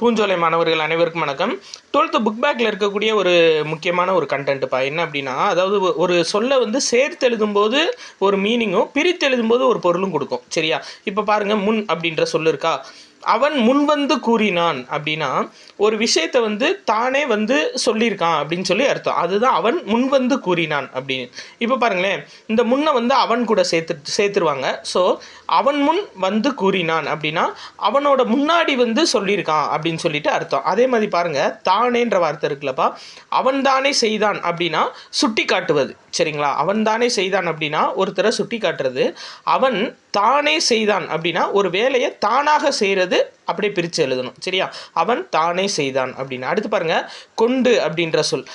பூஞ்சோலை மாணவர்கள் அனைவருக்கும் வணக்கம். 12th புக் பேக்கில் இருக்கக்கூடிய ஒரு முக்கியமான ஒரு கண்டென்ட்டுப்பா. என்ன அப்படின்னா, அதாவது ஒரு சொல்லை வந்து சேர்த்து எழுதும்போது ஒரு மீனிங்கும், பிரித்து எழுதும்போது ஒரு பொருளும் கொடுக்கும். சரியா? இப்போ பாருங்கள், முன் அப்படின்ற சொல்லு இருக்கா. அவன் முன்வந்து கூறினான் அப்படின்னா, ஒரு விஷயத்தை வந்து தானே வந்து சொல்லியிருக்கான் அப்படின்னு சொல்லி அர்த்தம். அதுதான் அவன் முன்வந்து கூறினான் அப்படின்னு. இப்போ பாருங்களேன், இந்த முன்னை வந்து அவன் கூட சேர்த்துருவாங்க. ஸோ அவன் முன் வந்து கூறினான் அப்படின்னா அவனோட முன்னாடி வந்து சொல்லியிருக்கான் அப்படின்னு சொல்லிட்டு அர்த்தம். அதே மாதிரி பாருங்க, தானேன்ற வார்த்தை இருக்குல்லப்பா, அவன் தானே செய்தான் அப்படின்னா சுட்டி காட்டுவது. சரிங்களா? அவன் தானே செய்தான் அப்படின்னா ஒருத்தரை சுட்டி காட்டுறது. அவன் தானே செய்தான் அப்படின்னா ஒரு வேலையை தானாக செய்கிறது. அப்படியே பிரித்து எழுதணும். சரியா? அவன் தானே செய்தான் அப்படின்னு. அடுத்து பாருங்க, கொண்டு அப்படின்ற சொல்.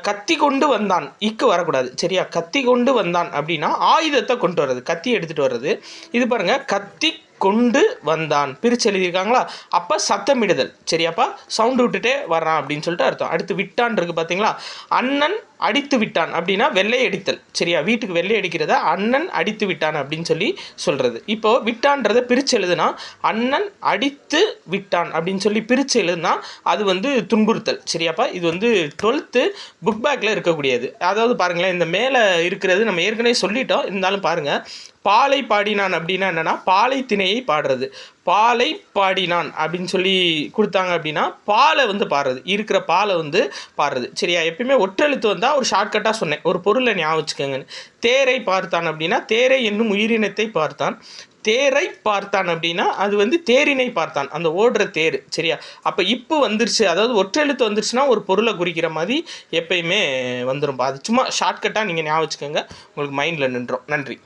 கத்தி கொண்டு வந்தான், இக்கு வரக்கூடாது. சரியா? கத்தி கொண்டு வந்தான் அப்படின்னா ஆயுதத்தை கொண்டு வர்றது, கத்தி எடுத்துகிட்டு வர்றது. இது பாருங்க, கத்தி கொண்டு வந்தான் பிரித்து எழுதியிருக்காங்களா. அப்போ சத்தமிடுதல். சரியாப்பா? சவுண்டு விட்டுட்டே வர்றான் அப்படின்னு சொல்லிட்டு அர்த்தம். அடுத்து விட்டான் இருக்குது பார்த்தீங்களா. அண்ணன் அடித்து விட்டான் அப்படின்னா வெள்ளை அடித்தல். சரியா? வீட்டுக்கு வெள்ளை அடிக்கிறத அண்ணன் அடித்து விட்டான் அப்படின்னு சொல்லி சொல்கிறது. இப்போது விட்டான்றதை பிரித்து எழுதுனா அண்ணன் அடித்து விட்டான் அப்படின்னு சொல்லி பிரித்து எழுதுனா அது வந்து துன்புறுத்தல். சரியாப்பா? இது வந்து 12th புக் பேக்கில் இருக்கக்கூடியது. அதாவது பாருங்களேன், இந்த மேலே இருக்கிறது நம்ம ஏற்கனவே சொல்லிட்டோம். இருந்தாலும் பாருங்கள், பாலை பாடினான் அப்படின்னா என்னென்னா பாலை திணையை பாடுறது. பாலை பாடினான் அப்படின்னு சொல்லி கொடுத்தாங்க அப்படின்னா பாலை வந்து பாடுறது, இருக்கிற பாலை வந்து பாடுறது. சரியா? எப்பயுமே ஒற்றெழுத்து வந்தால் ஒரு ஷார்ட்கட்டாக சொன்னேன், ஒரு பொருளை ஞாபகம் வச்சுக்கோங்கன்னு. தேரை பார்த்தான் அப்படின்னா தேரை என்னும் உயிரினத்தை பார்த்தான். தேரை பார்த்தான் அப்படின்னா அது வந்து தேரினை பார்த்தான், அந்த ஓடுற தேர். சரியா? அப்போ இப்போ வந்துருச்சு, அதாவது ஒற்றெழுத்து வந்துருச்சுன்னா ஒரு பொருளை குறிக்கிற மாதிரி எப்பயுமே வந்துடும். அது சும்மா ஷார்ட்கட்டாக நீங்கள் ஞாபகம் வச்சுக்கோங்க, உங்களுக்கு மைண்டில் நின்றோம். நன்றி.